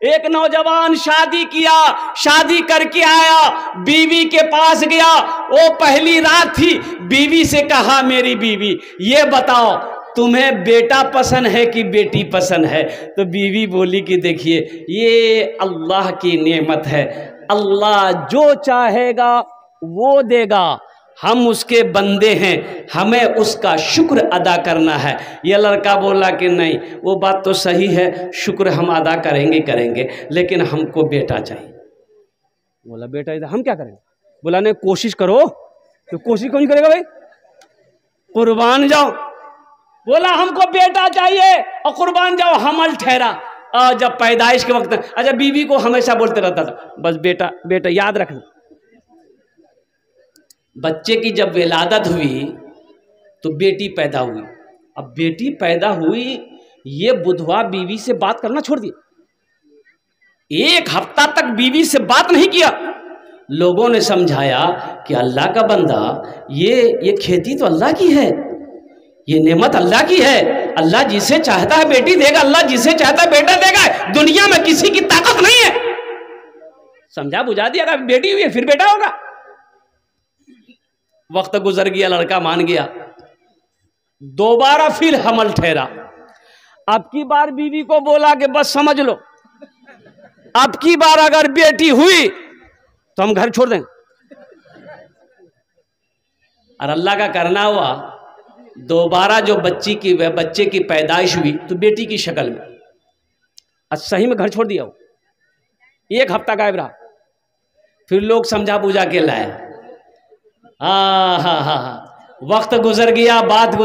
एक नौजवान शादी किया, शादी करके आया, बीवी के पास गया, वो पहली रात थी, बीवी से कहा मेरी बीवी ये बताओ तुम्हें बेटा पसंद है कि बेटी पसंद है? तो बीवी बोली कि देखिए ये अल्लाह की नेमत है, अल्लाह जो चाहेगा वो देगा, हम उसके बंदे हैं, हमें उसका शुक्र अदा करना है। ये लड़का बोला कि नहीं वो बात तो सही है, शुक्र हम अदा करेंगे, लेकिन हमको बेटा चाहिए। बोला बेटा हम क्या करेंगे? बोला नहीं कोशिश करो। तो कोशिश कौन करेगा भाई? कुर्बान जाओ। बोला हमको बेटा चाहिए और कुर्बान जाओ। हमल ठहरा। जब पैदाइश के वक्त, अच्छा बीवी को हमेशा बोलते रहता था बस बेटा बेटा याद रखना। बच्चे की जब विलादत हुई तो बेटी पैदा हुई। अब बेटी पैदा हुई, ये बुधवा बीवी से बात करना छोड़ दिया। एक हफ्ता तक बीवी से बात नहीं किया। लोगों ने समझाया कि अल्लाह का बंदा, ये खेती तो अल्लाह की है, ये नेमत अल्लाह की है, अल्लाह जिसे चाहता है बेटी देगा, अल्लाह जिसे चाहता है बेटा देगा, दुनिया में किसी की ताकत नहीं है। समझा बुझा दिया, अगर बेटी हुई है फिर बेटा होगा। वक्त गुजर गया, लड़का मान गया, दोबारा फिर हमल ठहरा। अब की बार बीवी को बोला कि बस समझ लो, अब की बार अगर बेटी हुई तो हम घर छोड़ देंगे। और अल्लाह का करना हुआ, दोबारा जो बच्चे की पैदाइश हुई तो बेटी की शक्ल में। आज सही में घर छोड़ दिया वो, एक हफ्ता गायब रहा। फिर लोग समझा बुझा के लाए। वक्त गुजर गया, बात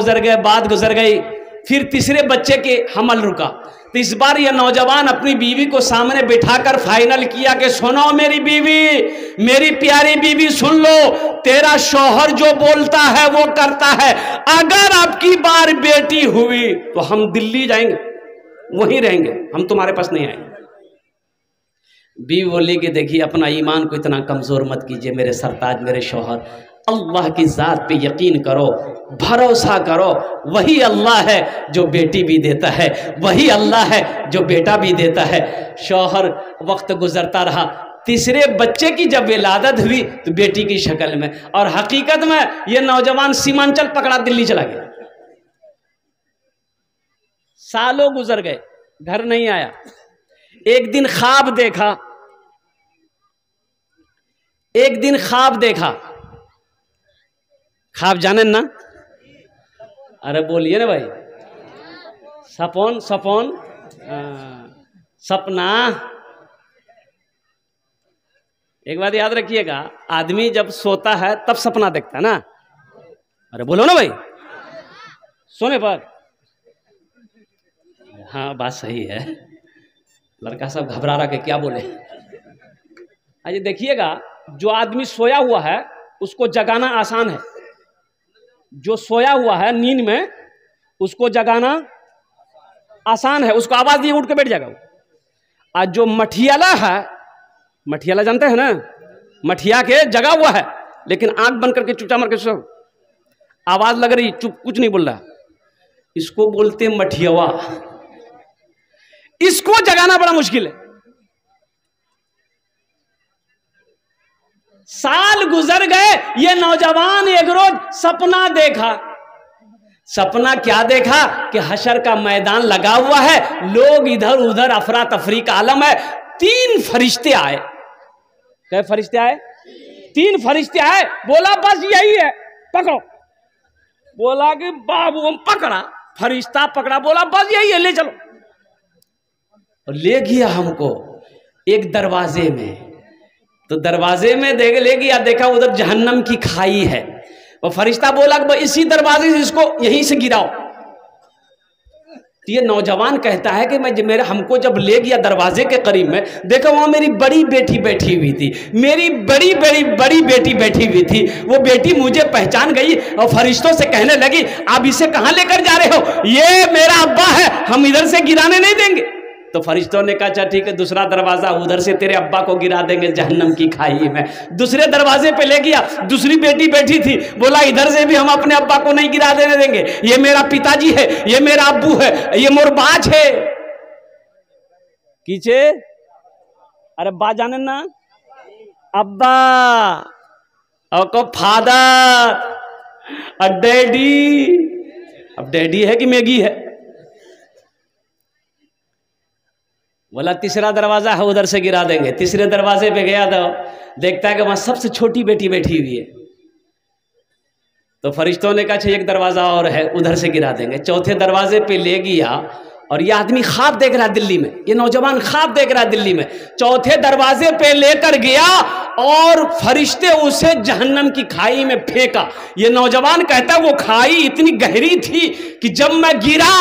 गुजर गई, फिर तीसरे बच्चे के हमल रुका। तो इस बार यह नौजवान अपनी बीवी को सामने बिठाकर फाइनल किया कि सुनो मेरी बीवी, मेरी प्यारी बीवी सुन लो, तेरा शौहर जो बोलता है वो करता है। अगर आपकी बार बेटी हुई तो हम दिल्ली जाएंगे, वहीं रहेंगे, हम तुम्हारे पास नहीं आएंगे। बीवी बोली कि देखिए अपना ईमान को इतना कमजोर मत कीजिए मेरे सरताज, मेरे शौहर, अल्लाह की ज़ात पे यकीन करो, भरोसा करो, वही अल्लाह है जो बेटी भी देता है, वही अल्लाह है जो बेटा भी देता है। शौहर वक्त गुजरता रहा, तीसरे बच्चे की जब विलादत हुई तो बेटी की शक्ल में, और हकीकत में यह नौजवान सीमांचल पकड़ा दिल्ली चला गया। सालों गुजर गए, घर नहीं आया। एक दिन ख्वाब देखा, ख्वाब जाने ना? अरे बोलिए ना भाई, सपन सपना। एक बात याद रखिएगा, आदमी जब सोता है तब सपना देखता है ना। अरे बोलो ना भाई, सोने पर। हाँ बात सही है, लड़का सब घबरा रहा कि क्या बोले। अरे देखिएगा, जो आदमी सोया हुआ है उसको जगाना आसान है। जो सोया हुआ है नींद में उसको जगाना आसान है, उसको आवाज दिए उठ के बैठ जाएगा। और जो मठियाला है, मठियाला जानते हैं ना, मठिया के जगा हुआ है लेकिन आंख बंद करके चुपचाप मार के सो, आवाज लग रही, चुप, कुछ नहीं बोल रहा, इसको बोलते मठियावा। इसको जगाना बड़ा मुश्किल है। साल गुजर गए, ये नौजवान एक रोज सपना देखा। सपना क्या देखा कि हशर का मैदान लगा हुआ है, लोग इधर उधर अफरा तफरी का आलम है। 3 फरिश्ते आए। क्या फरिश्ते आए? 3 फरिश्ते आए। बोला बस यही है, पकड़ो। बोला कि बाबू हम पकड़ा, फरिश्ता पकड़ा, बोला बस यही है, ले चलो। और ले गया हमको एक दरवाजे में। तो दरवाजे में ले गया, देखा उधर जहन्नम की खाई है। वो फरिश्ता बोला कि इसी दरवाजे से इसको यहीं से गिराओ। तो ये नौजवान कहता है कि हमको जब ले गया दरवाजे के करीब में, देखा वहां मेरी बड़ी बेटी बैठी हुई थी, मेरी बड़ी बेटी बैठी हुई थी। वो बेटी मुझे पहचान गई और फरिश्तों से कहने लगी आप इसे कहां लेकर जा रहे हो? ये मेरा अब्बा है, हम इधर से गिराने नहीं देंगे। तो फरिश्तों ने कहा अच्छा ठीक है, दूसरा दरवाजा, उधर से तेरे अब्बा को गिरा देंगे जहन्नम की खाई में। दूसरे दरवाजे पे ले गया, दूसरी बेटी बैठी थी, बोला इधर से भी हम अपने अब्बा को नहीं गिरा देने देंगे, ये मेरा पिताजी है, ये मेरा अब्बू है, ये मोर बाज है। कीचे अरे बा जाने ना, अब्बा और को फादर और डैडी। अब डैडी है कि मैगी है? बोला तीसरा दरवाजा है, उधर से गिरा देंगे। तीसरे दरवाजे पे गया तो देखता है कि वहां सबसे छोटी बेटी बैठी हुई है। तो फरिश्तों ने कहा एक दरवाजा और है, उधर से गिरा देंगे। चौथे दरवाजे पे ले गया और ये आदमी ख्वाब देख रहा है दिल्ली में, ये नौजवान ख्वाब देख रहा है दिल्ली में। चौथे दरवाजे पे लेकर गया और फरिश्ते उसे जहन्नम की खाई में फेंका। ये नौजवान कहता है वो खाई इतनी गहरी थी कि जब मैं गिरा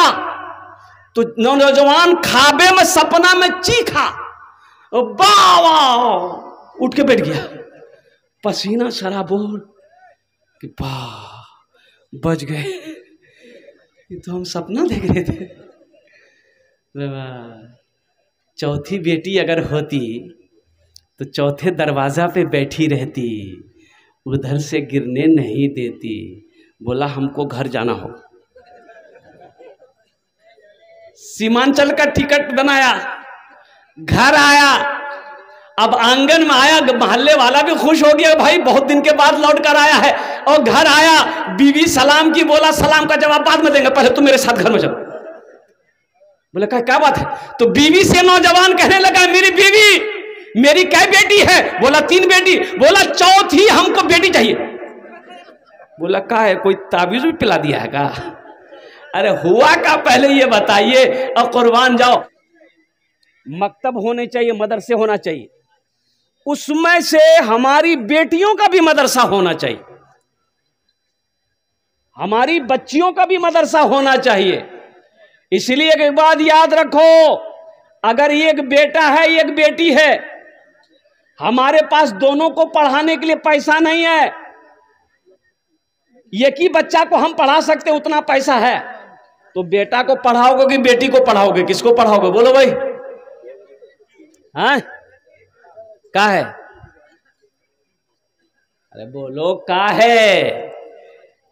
तो नौजवान खाबे में सपना में चीखा, वाह, उठ के बैठ गया, पसीना शराबोर कि वाह बच गए, ये तो हम सपना देख रहे थे। चौथी बेटी अगर होती तो चौथे दरवाजा पे बैठी रहती, उधर से गिरने नहीं देती। बोला हमको घर जाना हो। सीमांचल का टिकट बनाया, घर आया। अब आंगन में आया, मोहल्ले वाला भी खुश हो गया, भाई बहुत दिन के बाद लौट कर आया है। और घर आया, बीवी सलाम की, बोला सलाम का जवाब बाद में देंगे, पहले तुम मेरे साथ घर में चलो। बोले क्या बात है? तो बीवी से नौजवान कहने लगा मेरी बीवी, मेरी क्या बेटी है? बोला 3 बेटी। बोला चौथी हमको बेटी चाहिए। बोला क्या है, कोई ताबीज भी पिला दिया है क्या? अरे हुआ का पहले ये बताइए। और कुर्बान जाओ, मकतब होने चाहिए, मदरसे होना चाहिए, उसमें से हमारी बेटियों का भी मदरसा होना चाहिए, हमारी बच्चियों का भी मदरसा होना चाहिए। इसलिए एक बात याद रखो, अगर एक बेटा है एक बेटी है, हमारे पास दोनों को पढ़ाने के लिए पैसा नहीं है, एक ही बच्चा को हम पढ़ा सकते उतना पैसा है, तो बेटा को पढ़ाओगे कि बेटी को पढ़ाओगे? किसको पढ़ाओगे बोलो भाई? हाँ क्या है? अरे बोलो क्या है?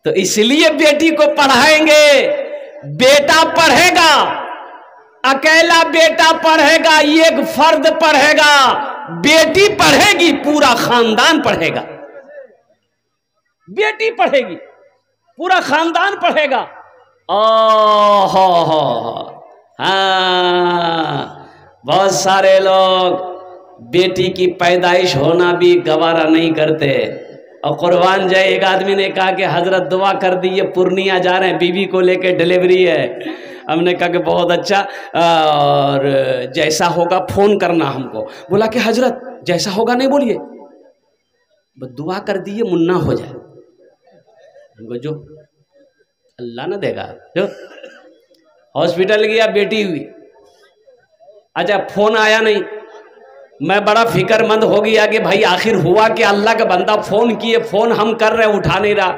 तो इसलिए बेटी को पढ़ाएंगे। बेटा पढ़ेगा, अकेला बेटा पढ़ेगा, एक फर्द पढ़ेगा। बेटी पढ़ेगी, पूरा खानदान पढ़ेगा। बेटी पढ़ेगी, पूरा खानदान पढ़ेगा। ओहो हाँ, बहुत सारे लोग बेटी की पैदाइश होना भी गवारा नहीं करते। और कुर्बान जाए, एक आदमी ने कहा कि हजरत दुआ कर दी, ये पूर्णिया जा रहे हैं, बीवी को लेके डिलीवरी है। हमने कहा कि बहुत अच्छा, और जैसा होगा फोन करना हमको। बोला कि हजरत जैसा होगा नहीं बोलिए, बस दुआ कर दिए मुन्ना हो जाए। हमको जो अल्लाह ना देगा। जो हॉस्पिटल गया, बेटी हुई, अच्छा फोन आया नहीं। मैं बड़ा फिक्रमंद हो गया कि भाई आखिर हुआ कि अल्लाह का बंदा फोन किए, फोन हम कर रहे उठा नहीं रहा।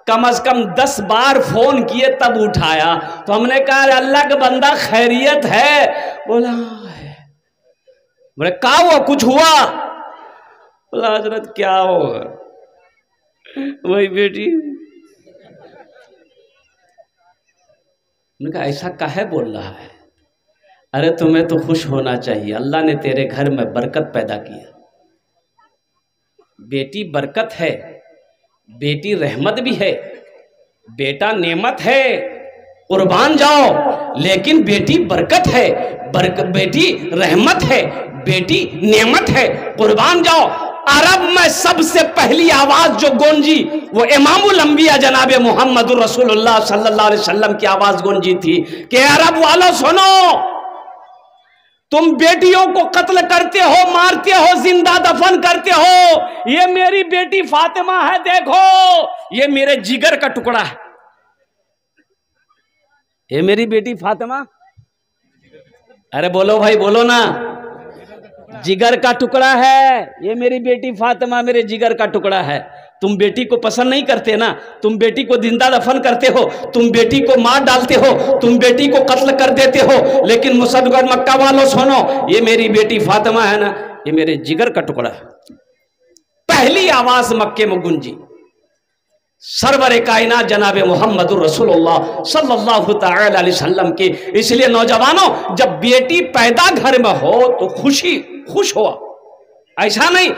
कम से कम 10 बार फोन किए तब उठाया। तो हमने कहा अल्लाह का बंदा खैरियत है? बोला बोले क्या हुआ, कुछ हुआ? बोला हजरत क्या होगा, वही बेटी। उनका ऐसा काहे बोल रहा है? अरे तुम्हें तो खुश होना चाहिए, अल्लाह ने तेरे घर में बरकत पैदा किया। बेटी बरकत है, बेटी रहमत भी है, बेटा नेमत है, कुर्बान जाओ। लेकिन बेटी बरकत है, बेटी रहमत है, बेटी नेमत है, कुर्बान जाओ। अरब में सबसे पहली आवाज जो गूंजी वो इमामुल अंबिया जनाबे मोहम्मदुर रसूलुल्लाह सल्लल्लाहु अलैहि वसल्लम की आवाज गूंजी थी कि अरब वालों सुनो, तुम बेटियों को कत्ल करते हो, मारते हो, जिंदा दफन करते हो। ये मेरी बेटी फातिमा है, देखो ये मेरे जिगर का टुकड़ा है। ये मेरी बेटी फातिमा, अरे बोलो भाई बोलो ना, जिगर का टुकड़ा है। ये मेरी बेटी फातिमा मेरे जिगर का टुकड़ा है। तुम बेटी को पसंद नहीं करते ना, तुम बेटी को जिंदा दफन करते हो, तुम बेटी को मार डालते हो, तुम बेटी को कत्ल कर देते हो। लेकिन मुसलमान मक्का वालों सुनो, ये मेरी बेटी फातिमा है ना, ये मेरे जिगर का टुकड़ा है। पहली आवाज मक्के में गूंजी। सरवरे कायनात जनाब मोहम्मदुर रसूलुल्लाह सल्लल्लाहु तआला अलैहि वसल्लम की। इसलिए नौजवानों, जब बेटी पैदा घर में हो तो खुश हो, ऐसा नहीं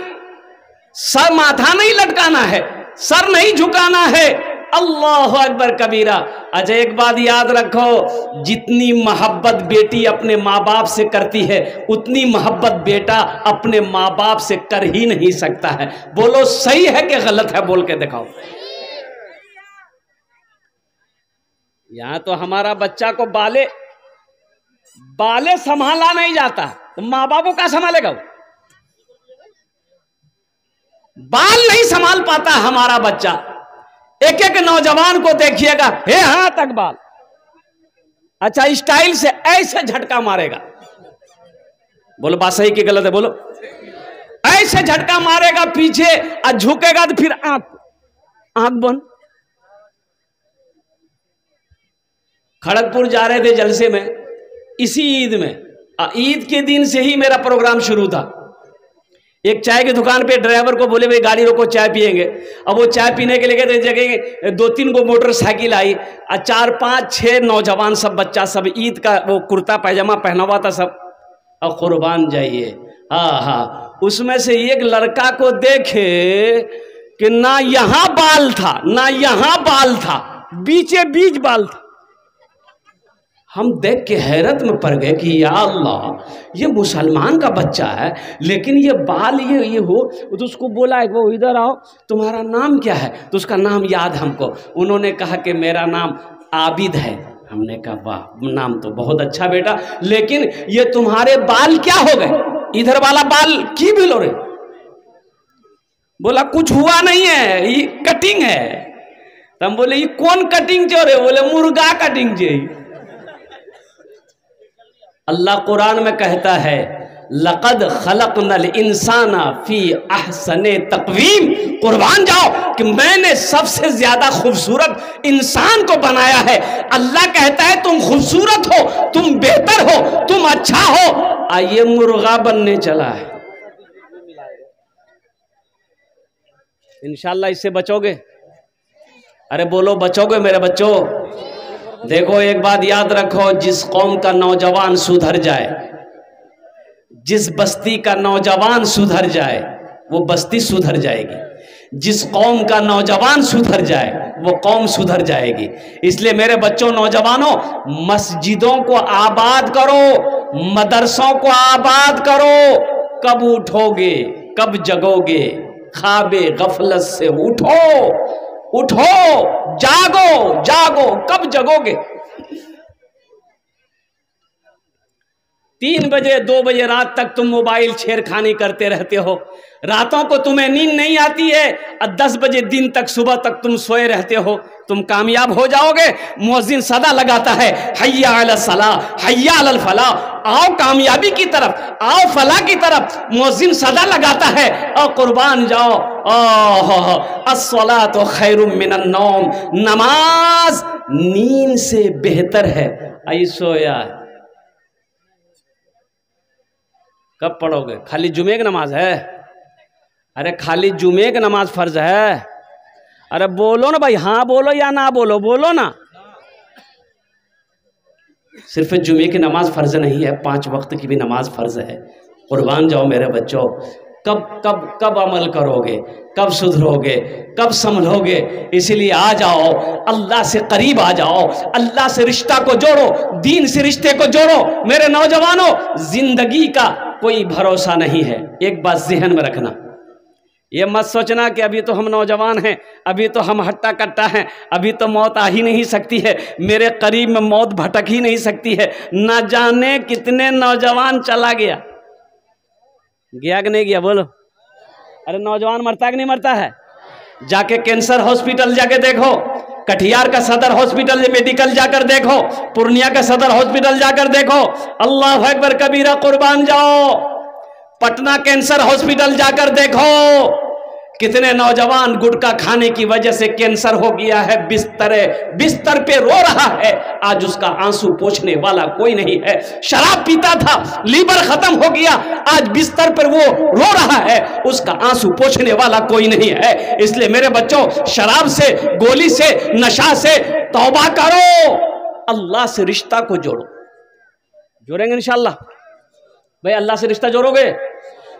सर माथा नहीं लटकाना है, सर नहीं झुकाना है। अल्लाह अकबर कबीरा। अच्छा एक बात याद रखो, जितनी मोहब्बत बेटी अपने माँ बाप से करती है उतनी मोहब्बत बेटा अपने माँ बाप से कर ही नहीं सकता है। बोलो सही है कि गलत है, बोल के दिखाओ। यहां तो हमारा बच्चा को बाले संभाला नहीं जाता, तो माँ बापों का संभालेगा? बाल नहीं संभाल पाता हमारा बच्चा। एक एक नौजवान को देखिएगा, हे हां तक बाल, अच्छा स्टाइल से ऐसे झटका मारेगा। बोलो बात सही कि गलत है? बोलो। ऐसे झटका मारेगा पीछे और झुकेगा तो फिर आंख बंद। खड़गपुर जा रहे थे जलसे में, इसी ईद में, ईद के दिन से ही मेरा प्रोग्राम शुरू था। एक चाय की दुकान पे ड्राइवर को बोले भाई गाड़ी रोको, चाय पियेंगे। अब वो चाय पीने के लिए गए, जगह 2-3 को मोटरसाइकिल आई और 4-5-6 नौजवान, सब बच्चा, सब ईद का वो कुर्ता पैजामा पहना हुआ था सब। और कुर्बान जाइए, हाँ, उसमें से एक लड़का को देखे कि ना यहां बाल था ना यहां बाल था, बीचे बीच बाल था। हम देख के हैरत में पड़ गए कि या अल्लाह, ये मुसलमान का बच्चा है लेकिन ये बाल ये हो। तो उसको बोला वो इधर आओ, तुम्हारा नाम क्या है? तो उसका नाम याद हमको। उन्होंने कहा कि मेरा नाम आबिद है। हमने कहा वाह, नाम तो बहुत अच्छा बेटा, लेकिन ये तुम्हारे बाल क्या हो गए? इधर वाला बाल की भी लो रे? बोला कुछ हुआ नहीं है, ये कटिंग है। तो हम बोले ये कौन कटिंग जो रे? बोले मुर्गा कटिंग जो। अल्लाह कुरान में कहता है लक़द खलक़नल इंसाना फी अहसने तक़वीम। कुर्बान जाओ कि मैंने सबसे ज्यादा खूबसूरत इंसान को बनाया है। अल्लाह कहता है तुम खूबसूरत हो, तुम बेहतर हो, तुम अच्छा हो, आइए मुर्गा बनने चला है। इंशाल्लाह इससे बचोगे? अरे बोलो बचोगे मेरे बच्चों? देखो एक बात याद रखो, जिस कौम का नौजवान सुधर जाए, जिस बस्ती का नौजवान सुधर जाए वो बस्ती सुधर जाएगी। जिस कौम का नौजवान सुधर जाए वो कौम सुधर जाएगी। इसलिए मेरे बच्चों, नौजवानों, मस्जिदों को आबाद करो, मदरसों को आबाद करो। कब उठोगे, कब जगोगे? ख्वाबे गफलत से उठो, जागो, कब जगोगे? 3 बजे 2 बजे रात तक तुम मोबाइल छेड़खानी करते रहते हो, रातों को तुम्हें नींद नहीं आती है और 10 बजे दिन तक सुबह तक तुम सोए रहते हो। तुम कामयाब हो जाओगे। मुअज्जिन सदा लगाता है हय्या अलस सलाह, हय्या अलल फलाह, आओ कामयाबी की तरफ, आओ फलाह की तरफ। मुअज्जिन सदा लगाता है और कुर्बान जाओ, अस्सलातु खैरुम मिनन नौम, नमाज नींद से बेहतर है। आई सोया कब पढ़ोगे? खाली जुमे की नमाज है? अरे खाली जुमे की नमाज फर्ज है? अरे बोलो ना भाई, हाँ बोलो या ना बोलो, बोलो ना। सिर्फ जुमे की नमाज फर्ज नहीं है, 5 वक्त की भी नमाज फर्ज है। कुर्बान जाओ मेरे बच्चों। कब अमल करोगे? कब सुधरोगे? कब संभलोगे? इसीलिए आ जाओ, अल्लाह से करीब आ जाओ, अल्लाह से रिश्ता को जोड़ो, दीन से रिश्ते को जोड़ो। मेरे नौजवानों, जिंदगी का कोई भरोसा नहीं है। एक बात ज़हन में रखना, ये मत सोचना कि अभी तो हम नौजवान हैं, अभी तो हम हट्टा कट्टा हैं, अभी तो मौत आ ही नहीं सकती है, मेरे करीब में मौत भटक ही नहीं सकती है। न जाने कितने नौजवान चला गया कि नहीं गया? बोलो। अरे नौजवान मरता कि नहीं मरता है? जाके कैंसर हॉस्पिटल जाके देखो, कटिहार का सदर हॉस्पिटल मेडिकल जाकर देखो, पूर्णिया का सदर हॉस्पिटल जाकर देखो। अल्लाह अकबर कबीरा, कुर्बान जाओ। पटना कैंसर हॉस्पिटल जाकर देखो कितने नौजवान गुटखा खाने की वजह से कैंसर हो गया है, बिस्तर पे रो रहा है, आज उसका आंसू पोंछने वाला कोई नहीं है। शराब पीता था, लीवर खत्म हो गया, आज बिस्तर पर वो रो रहा है, उसका आंसू पोंछने वाला कोई नहीं है। इसलिए मेरे बच्चों, शराब से, गोली से, नशा से तौबा करो, अल्लाह से रिश्ता को जोड़ो। जोड़ेंगे इंशाअल्लाह? भाई अल्लाह से रिश्ता जोड़ोगे?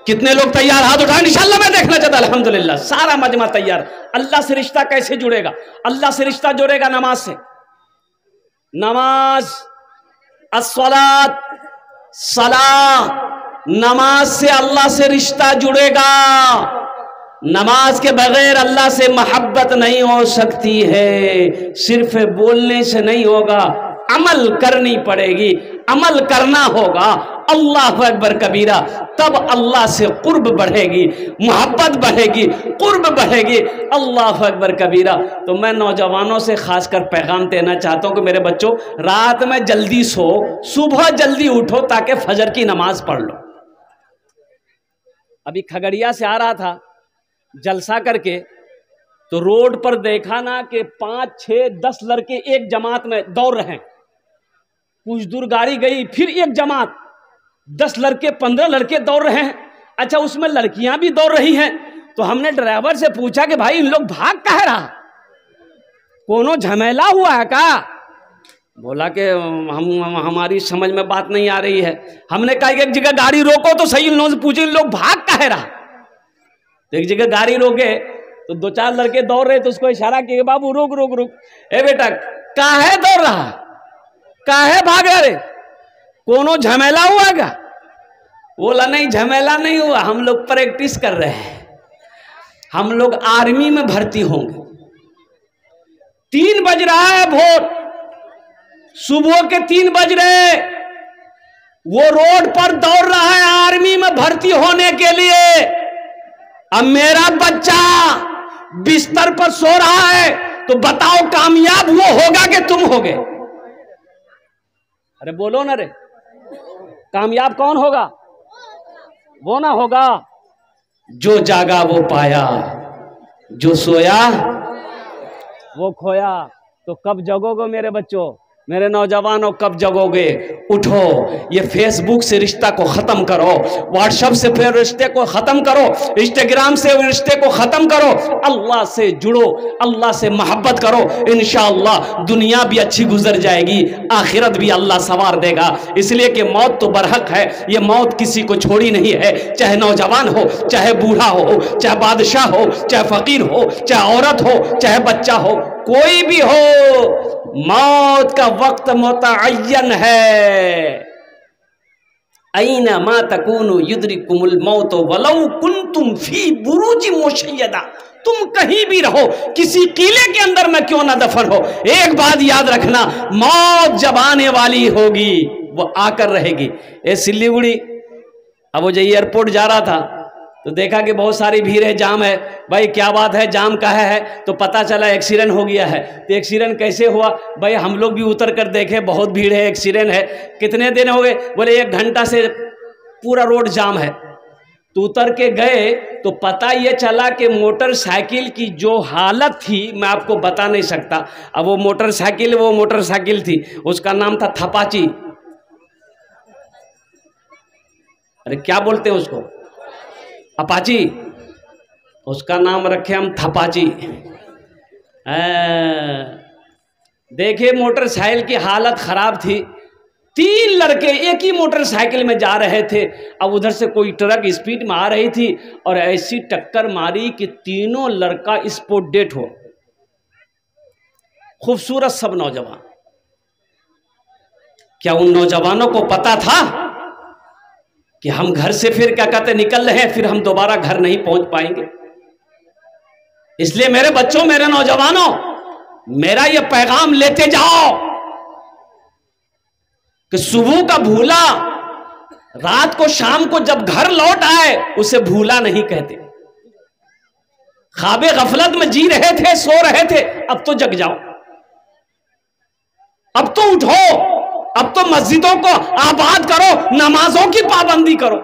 कितने लोग तैयार? हाथ उठाएं, इंशाअल्लाह मैं देखना चाहता। अल्हम्दुलिल्लाह, सारा मजमा तैयार। अल्लाह से रिश्ता कैसे जुड़ेगा? अल्लाह से रिश्ता जुड़ेगा नमाज से। नमाज, अस्सलात, सलाह, नमाज से अल्लाह से रिश्ता जुड़ेगा। नमाज के बगैर अल्लाह से मोहब्बत नहीं हो सकती है। सिर्फ बोलने से नहीं होगा, अमल करनी पड़ेगी, अमल करना होगा। अल्लाह अकबर कबीरा, तब अल्लाह से कुर्ब बढ़ेगी, मोहब्बत बढ़ेगी, कुर्ब बढ़ेगी। अल्लाह अकबर कबीरा। तो मैं नौजवानों से खासकर पैगाम देना चाहता हूं कि मेरे बच्चों, रात में जल्दी सो, सुबह जल्दी उठो ताकि फजर की नमाज पढ़ लो। अभी खगड़िया से आ रहा था जलसा करके, तो रोड पर देखा ना कि 5, 6, 10 लड़के एक जमात में दौड़ रहे हैं। कुछ दूर गाड़ी गई, फिर एक जमात, 10 लड़के, 15 लड़के दौड़ रहे हैं। अच्छा, उसमें लड़कियां भी दौड़ रही हैं। तो हमने ड्राइवर से पूछा कि भाई इन लोग भाग काहे रहा, कोनो झमेला हुआ है का? बोला कि हमारी समझ में बात नहीं आ रही है। हमने कहा कि एक जगह गाड़ी रोको तो सही, इन लोगों से पूछे इन लोग भाग काहे रहा। तो एक जगह गाड़ी रोके तो 2-4 लड़के दौड़ रहे, तो उसको इशारा किया, बाबू रुक रुक रुक, ए बेटा काहे दौड़ रहा, काहे भागे रे, कोनो झमेला हुआ क्या? बोला नहीं, झमेला नहीं हुआ, हम लोग प्रैक्टिस कर रहे हैं, हम लोग आर्मी में भर्ती होंगे। 3 बज रहा है भोर, सुबह के 3 बज रहे, वो रोड पर दौड़ रहा है आर्मी में भर्ती होने के लिए। अब मेरा बच्चा बिस्तर पर सो रहा है, तो बताओ कामयाब वो होगा कि तुम होगे? अरे बोलो ना रे, कामयाब कौन होगा? वो ना होगा जो जागा वो पाया, जो सोया वो खोया। तो कब जगोगे मेरे बच्चों, मेरे नौजवानों, कब जगोगे? उठो, ये फेसबुक से रिश्ता को खत्म करो, व्हाट्सएप से फिर रिश्ते को खत्म करो, इंस्टाग्राम से रिश्ते को खत्म करो, अल्लाह से जुड़ो, अल्लाह से मोहब्बत करो। इंशाअल्लाह दुनिया भी अच्छी गुजर जाएगी, आखिरत भी अल्लाह सवार देगा। इसलिए कि मौत तो बरहक है, ये मौत किसी को छोड़ी नहीं है। चाहे नौजवान हो, चाहे बूढ़ा हो, चाहे बादशाह हो, चाहे फकीर हो, चाहे औरत हो, चाहे बच्चा हो, कोई भी हो, मौत का वक्त मुतअय्यन है। ऐना मा तकूनु युद्रिकुमुल मौत वलौ कुंतुम फी बुरूज मुशय्यदा। तुम कहीं भी रहो, किसी किले के अंदर में क्यों ना दफन हो, एक बात याद रखना, मौत जब आने वाली होगी वो आकर रहेगी। ए सिलीगुड़ी, अब वो जो एयरपोर्ट जा रहा था तो देखा कि बहुत सारी भीड़ है, जाम है। भाई क्या बात है, जाम कहाँ है? तो पता चला एक्सीडेंट हो गया है। तो एक्सीडेंट कैसे हुआ? भाई हम लोग भी उतर कर देखे, बहुत भीड़ है, एक्सीडेंट है। कितने दिन हो गए? बोले 1 घंटा से पूरा रोड जाम है। तो उतर के गए तो पता ये चला कि मोटरसाइकिल की जो हालत थी मैं आपको बता नहीं सकता। अब वो मोटरसाइकिल थी, उसका नाम था थपाची। अरे क्या बोलते हैं उसको? अपाची। उसका नाम रखे हम थपाची। देखिए मोटरसाइकिल की हालत खराब थी। 3 लड़के एक ही मोटरसाइकिल में जा रहे थे। अब उधर से कोई ट्रक स्पीड में आ रही थी और ऐसी टक्कर मारी कि तीनों लड़का स्पॉट डेड हो। खूबसूरत सब नौजवान। क्या उन नौजवानों को पता था कि हम घर से फिर क्या कहते निकल रहे हैं, फिर हम दोबारा घर नहीं पहुंच पाएंगे? इसलिए मेरे बच्चों, मेरे नौजवानों, मेरा ये पैगाम लेते जाओ कि सुबह का भूला रात को, शाम को जब घर लौट आए उसे भूला नहीं कहते। ख्वाबे गफलत में जी रहे थे, सो रहे थे, अब तो जग जाओ, अब तो उठो, अब तो मस्जिदों को आबाद करो, नमाजों की पाबंदी करो।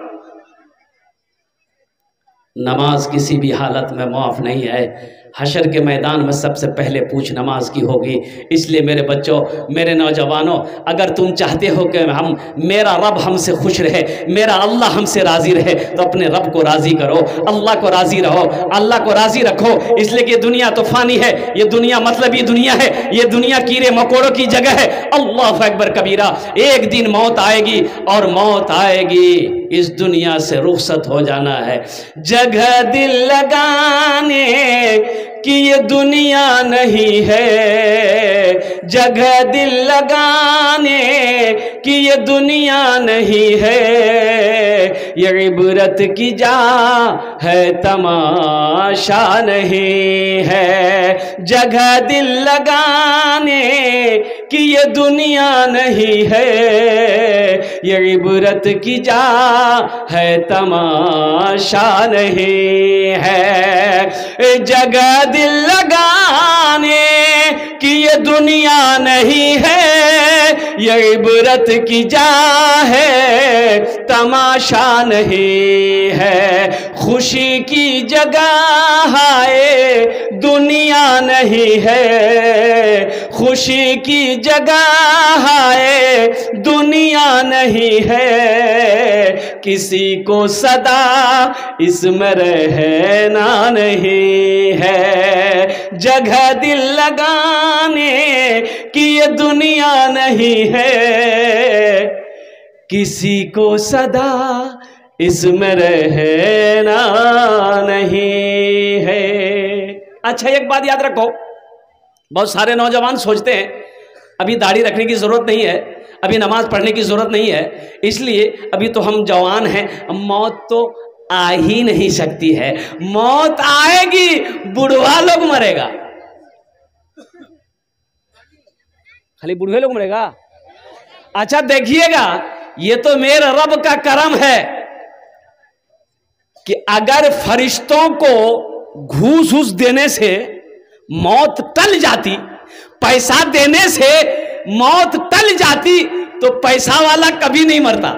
नमाज किसी भी हालत में माफ़ नहीं है। हशर के मैदान में सबसे पहले पूछ नमाज की होगी। इसलिए मेरे बच्चों, मेरे नौजवानों, अगर तुम चाहते हो कि मेरा रब हमसे खुश रहे, मेरा अल्लाह हमसे राज़ी रहे, तो अपने रब को राज़ी करो, अल्लाह को राज़ी रहो, अल्लाह को राज़ी रखो। इसलिए कि दुनिया तो फ़ानी है, ये दुनिया मतलबी दुनिया है, ये दुनिया कीड़े मकोड़ों की जगह है। अल्लाह अकबर कबीरा। एक दिन मौत आएगी और मौत आएगी, इस दुनिया से रुखसत हो जाना है। जगह दिल लगाने कि ये दुनिया नहीं है, जगह दिल लगाने कि ये दुनिया नहीं है, ये इबरत की जा है तमाशा नहीं है। जगह दिल लगाने कि ये दुनिया नहीं है, ये इबरत की जा है तमाशा नहीं है। जगह दिल लगाने कि ये दुनिया नहीं है, ये इबरत की जा है तमाशा नहीं है। खुशी की जगह है दुनिया नहीं है, खुशी की जगह है दुनिया नहीं है। किसी को सदा इसमें रहना नहीं है। जगह दिल लगाने कि ये दुनिया नहीं है, किसी को सदा इसमें रहना नहीं है। अच्छा, एक बात याद रखो, बहुत सारे नौजवान सोचते हैं अभी दाढ़ी रखने की ज़रूरत नहीं है, अभी नमाज पढ़ने की ज़रूरत नहीं है, इसलिए अभी तो हम जवान हैं, मौत तो आ ही नहीं सकती है। मौत आएगी, बुढ़वा लोग मरेगा, खाली बुढ़वे लोग मरेगा। अच्छा देखिएगा, ये तो मेरे रब का करम है कि अगर फरिश्तों को घूस घूस देने से मौत टल जाती, पैसा देने से मौत टल जाती, तो पैसा वाला कभी नहीं मरता,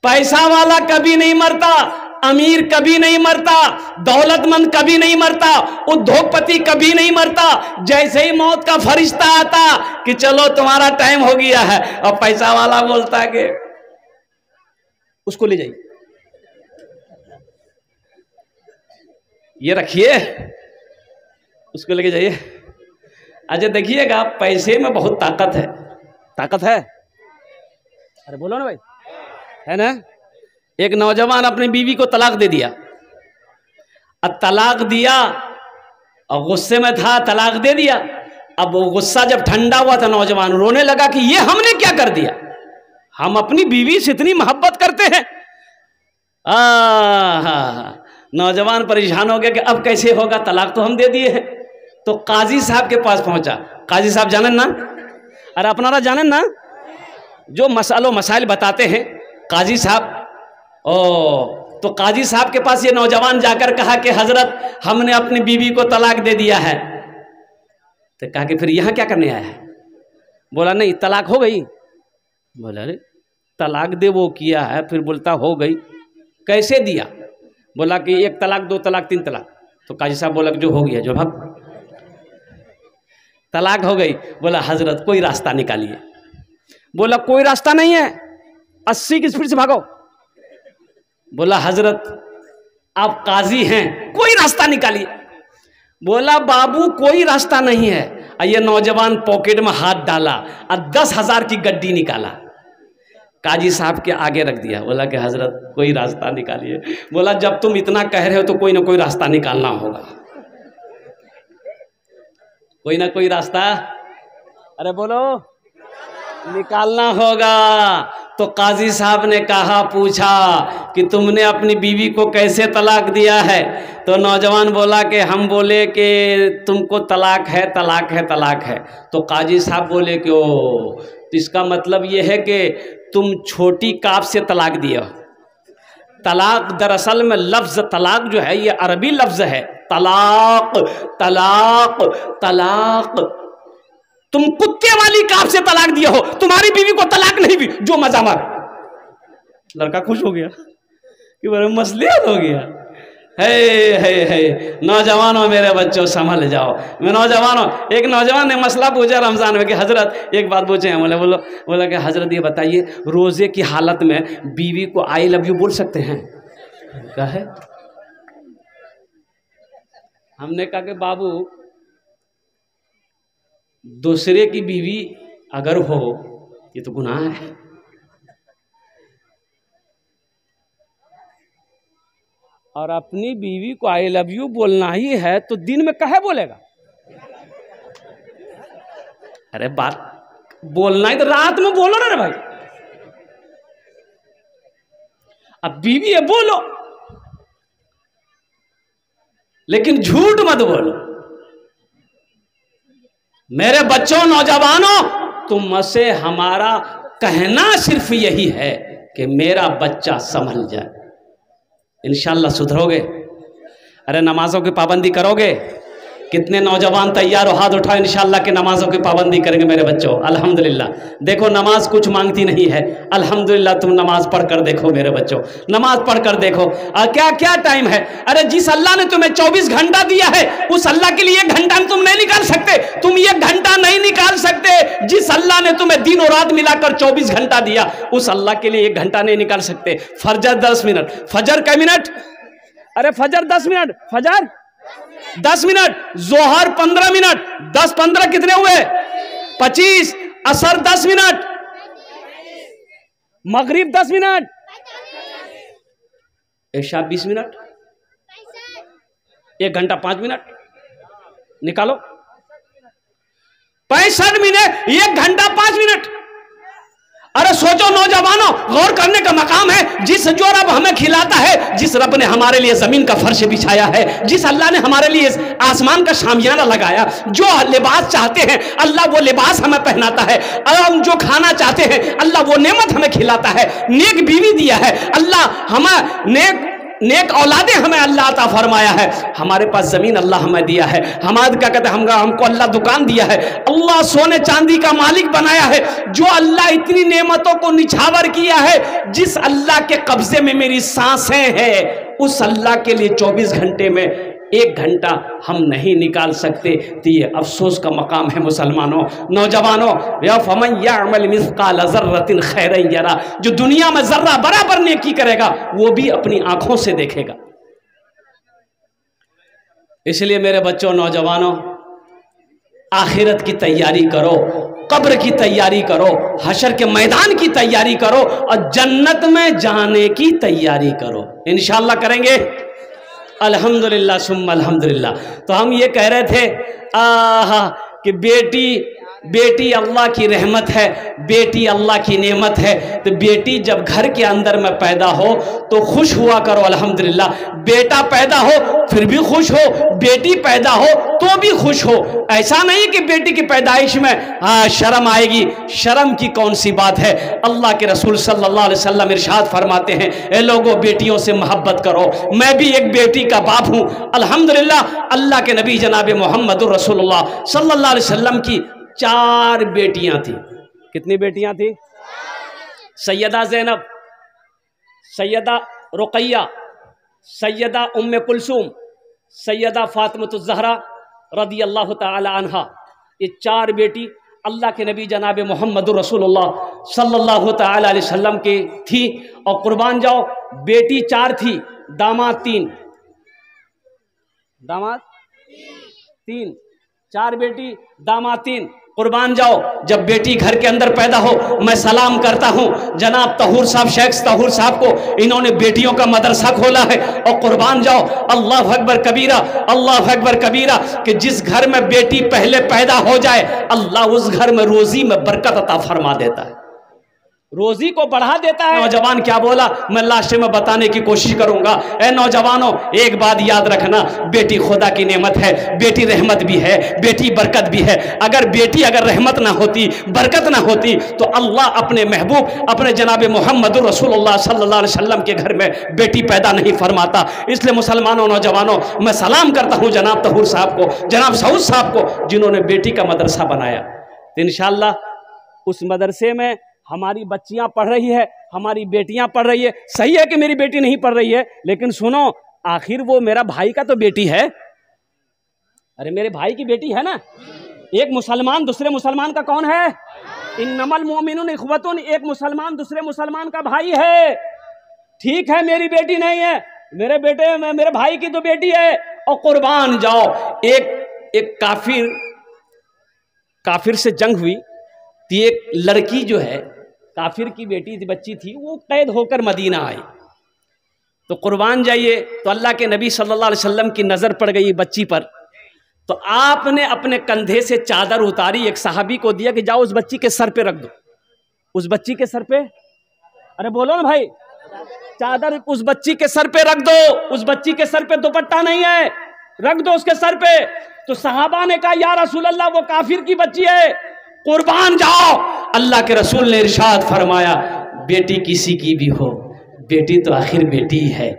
पैसा वाला कभी नहीं मरता, अमीर कभी नहीं मरता, दौलतमंद कभी नहीं मरता, उद्योगपति कभी नहीं मरता। जैसे ही मौत का फरिश्ता आता कि चलो तुम्हारा टाइम हो गया है, और पैसा वाला बोलता है कि उसको ले जाइए, ये रखिए, उसको लेके जाइए। अच्छा देखिएगा, पैसे में बहुत ताकत है, ताकत है। अरे बोलो ना भाई, है ना। एक नौजवान अपनी बीवी को तलाक दे दिया, अब तलाक दिया और गुस्से में था, तलाक दे दिया। अब वो गुस्सा जब ठंडा हुआ था, नौजवान रोने लगा कि ये हमने क्या कर दिया, हम अपनी बीवी से इतनी मोहब्बत करते हैं। नौजवान परेशान हो गया कि अब कैसे होगा, तलाक तो हम दे दिए हैं। तो काजी साहब के पास पहुंचा। काजी साहब जानन ना, अरे अपनारा जानन ना, जो मसाइल बताते हैं काजी साहब। तो काजी साहब के पास ये नौजवान जाकर कहा कि हजरत हमने अपनी बीवी को तलाक दे दिया है। तो कहा कि फिर यहाँ क्या करने आया है? बोला नहीं, तलाक हो गई। बोला अरे तलाक दे वो किया है, फिर बोलता हो गई, कैसे दिया? बोला कि 1 तलाक 2 तलाक 3 तलाक। तो काजी साहब बोला कि जो हो गया जो भाग, तलाक हो गई। बोला हजरत कोई रास्ता निकालिए। बोला कोई रास्ता नहीं है, 80 की स्पीड से भागो। बोला हजरत आप काजी हैं, कोई रास्ता निकालिए। बोला बाबू कोई रास्ता नहीं है। ये नौजवान पॉकेट में हाथ डाला और 10,000 की गड्डी निकाला, काजी साहब के आगे रख दिया। बोला कि हजरत कोई रास्ता निकालिए। बोला जब तुम इतना कह रहे हो तो कोई ना कोई रास्ता निकालना होगा, कोई ना कोई रास्ता, अरे बोलो, निकालना होगा। तो काजी साहब ने कहा, पूछा कि तुमने अपनी बीवी को कैसे तलाक दिया है? तो नौजवान बोला कि हम बोले कि तुमको तलाक है, तलाक है, तलाक है। तो काजी साहब बोले कि ओ, तो इसका मतलब ये है कि तुम छोटी काफ से तलाक दिया। तलाक दरअसल में लफ्ज़ तलाक जो है ये अरबी लफ्ज़ है, तलाक तलाक तलाक। तुम कुत्ते वाली काफ से तलाक दिया हो, तुम्हारी बीवी को तलाक नहीं भी, जो मजा मार। लड़का खुश हो गया कि बड़े मसले हो गया। है नौजवानों मेरे बच्चों संभल जाओ। मैं नौजवानों, एक नौजवान ने मसला पूछा रमज़ान में कि हजरत एक बात पूछे हैं, बोला कि हजरत ये बताइए रोज़े की हालत में बीवी को आई लव यू बोल सकते हैं? क्या है? हमने कहा कि बाबू दूसरे की बीवी अगर हो ये तो गुनाह है। और अपनी बीवी को आई लव यू बोलना ही है तो दिन में कहे बोलेगा? अरे बात बोलना ही तो रात में बोलो ना रे भाई। अब बीवी है बोलो, लेकिन झूठ मत बोलो। मेरे बच्चों नौजवानों, तुमसे हमारा कहना सिर्फ यही है कि मेरा बच्चा संभल जाए। इंशाल्लाह सुधरोगे? अरे नमाजों की पाबंदी करोगे? कितने नौजवान तैयार हो? हाथ उठाओ। इंशाल्लाह के नमाजों की पाबंदी करेंगे मेरे बच्चों। अल्हम्दुलिल्लाह। देखो नमाज कुछ मांगती नहीं है। अल्हम्दुलिल्लाह तुम नमाज पढ़ कर देखो मेरे बच्चों, नमाज पढ़ कर देखो। क्या क्या टाइम है? अरे जिस अल्लाह ने तुम्हें 24 घंटा दिया है उस अल्लाह के लिए 1 घंटा तुम नहीं निकाल सकते। तुम 1 घंटा नहीं निकाल सकते। जिस अल्लाह ने तुम्हें दिन और रात मिलाकर 24 घंटा दिया उस अल्लाह के लिए 1 घंटा नहीं निकाल सकते। फजर 10 मिनट, फजर कै मिनट? अरे फजर 10 मिनट, फजर 10 मिनट, जोहर 15 मिनट, 10-15 कितने हुए? 25। असर 10 मिनट, मगरिब 10 मिनट, इशा 20 मिनट, 1 घंटा 5 मिनट निकालो। 65 मिनट, 1 घंटा 5 मिनट। अरे सोचो नौजवानों, गौर करने का मकाम है। जिस जो रब हमें खिलाता है, जिस रब ने हमारे लिए जमीन का फर्श बिछाया है, जिस अल्लाह ने हमारे लिए आसमान का शामियाना लगाया, जो लिबास चाहते हैं अल्लाह वो लिबास हमें पहनाता है। और हम जो खाना चाहते हैं अल्लाह वो नेमत हमें खिलाता है। नेक बीवी दिया है अल्लाह, हमें नेक औलादे हमें अल्लाह अता फरमाया है। हमारे पास जमीन अल्लाह हमें दिया है। हमारे क्या कहते हैं, हमको अल्लाह दुकान दिया है। अल्लाह सोने चांदी का मालिक बनाया है। जो अल्लाह इतनी नेमतों को निछावर किया है, जिस अल्लाह के कब्जे में मेरी सांसें हैं उस अल्लाह के लिए 24 घंटे में 1 घंटा हम नहीं निकाल सकते। तो ये अफसोस का मकाम है मुसलमानों, नौजवानों। या फमन यअमल मिस्काल ज़र्रतिन खैरन यरा, जो दुनिया में जर्रा बराबर नेकी करेगा वो भी अपनी आंखों से देखेगा। इसलिए मेरे बच्चों नौजवानों, आखिरत की तैयारी करो, कब्र की तैयारी करो, हशर के मैदान की तैयारी करो और जन्नत में जाने की तैयारी करो। इंशाअल्लाह करेंगे? अल्हम्दुलिल्लाह सुम्मा अल्हम्दुलिल्लाह। तो हम ये कह रहे थे कि बेटी अल्लाह की रहमत है, बेटी अल्लाह की नेमत है। तो बेटी जब घर के अंदर में पैदा हो तो खुश हुआ करो अल्हम्दुलिल्लाह। बेटा पैदा हो फिर भी खुश हो, बेटी पैदा हो तो भी खुश हो। ऐसा नहीं कि बेटी की पैदाइश में शर्म आएगी। शर्म की कौन सी बात है? अल्लाह के रसूल सल्लल्लाहु अलैहि वसल्लम इरशाद फरमाते हैं, ए लोगों बेटियों से मोहब्बत करो। मैं भी एक बेटी का बाप हूँ अल्हम्दुलिल्लाह। अल्लाह के नबी जनाब मोहम्मद रसूलुल्लाह सल्लल्लाहु अलैहि वसल्लम की 4 बेटियां थी। कितनी बेटियां थी? सैयदा ज़ैनब, सैयदा रुक़ैया, सैयदा उम्मे कुलसूम, सैयदा फातिमतुज़ ज़हरा रदी अल्लाह ताला अन्हा। ये 4 बेटी अल्लाह के नबी जनाब मोहम्मद रसूलुल्लाह सल्लल्लाहु ताला अलैहि वसल्लम के थी। और कुर्बान जाओ, बेटी 4 थी, दामाद 3, दामाद 3, 4 बेटी दामाद 3। कुर्बान जाओ, जब बेटी घर के अंदर पैदा हो, मैं सलाम करता हूँ जनाब तहूर साहब, शेख तहूर साहब को। इन्होंने बेटियों का मदरसा खोला है। और कुर्बान जाओ, अल्लाह अकबर कबीरा, अल्लाह अकबर कबीरा, कि जिस घर में बेटी पहले पैदा हो जाए अल्लाह उस घर में रोजी में बरकत अता फरमा देता है, रोजी को बढ़ा देता है। नौजवान क्या बोला मैं लास्ट में बताने की कोशिश करूंगा। ए नौजवानों, एक बात याद रखना, बेटी खुदा की नेमत है, बेटी रहमत भी है, बेटी बरकत भी है। अगर रहमत ना होती, बरकत ना होती तो अल्लाह अपने महबूब, अपने जनाब मोहम्मद रसूलुल्लाह सल्लल्लाहु अलैहि वसल्लम के घर में बेटी पैदा नहीं फरमाता। इसलिए मुसलमानों नौजवानों, मैं सलाम करता हूँ जनाब तहूर साहब को, जनाब सऊद साहब को, जिन्होंने बेटी का मदरसा बनाया। तो इंशाअल्लाह उस मदरसे में हमारी बच्चियां पढ़ रही है, हमारी बेटियां पढ़ रही है। सही है कि मेरी बेटी नहीं पढ़ रही है, लेकिन सुनो, आखिर वो मेरा भाई का तो बेटी है, अरे मेरे भाई की बेटी है ना। एक मुसलमान दूसरे मुसलमान का कौन है? इन्नमल मोमिनून इख्वतुन, एक मुसलमान दूसरे मुसलमान का भाई है। ठीक है मेरी बेटी नहीं है, मेरे भाई की तो बेटी है, और कुर्बान जाओ। एक काफिर से जंग हुई तो एक लड़की जो है, काफिर की बेटी थी, बच्ची थी, वो कैद होकर मदीना आई। तो कुर्बान जाइए, तो अल्लाह के नबी सल्लल्लाहु अलैहि वसल्लम की नजर पड़ गई बच्ची पर, तो आपने अपने कंधे से चादर उतारी, एक सहाबी को दिया कि जाओ उस बच्ची के सर पे रख दो। उस बच्ची के सर पे, अरे बोलो ना भाई, चादर उस बच्ची के सर पे रख दो। उस बच्ची के सर पे दुपट्टा नहीं है, रख दो उसके सर पे। तो सहाबा ने कहा या रसूल अल्लाह, वो काफिर की बच्ची है, कुर्बान जाओ। अल्लाह के रसूल ने इरशाद फरमाया, बेटी किसी की भी हो, बेटी तो आखिर बेटी है।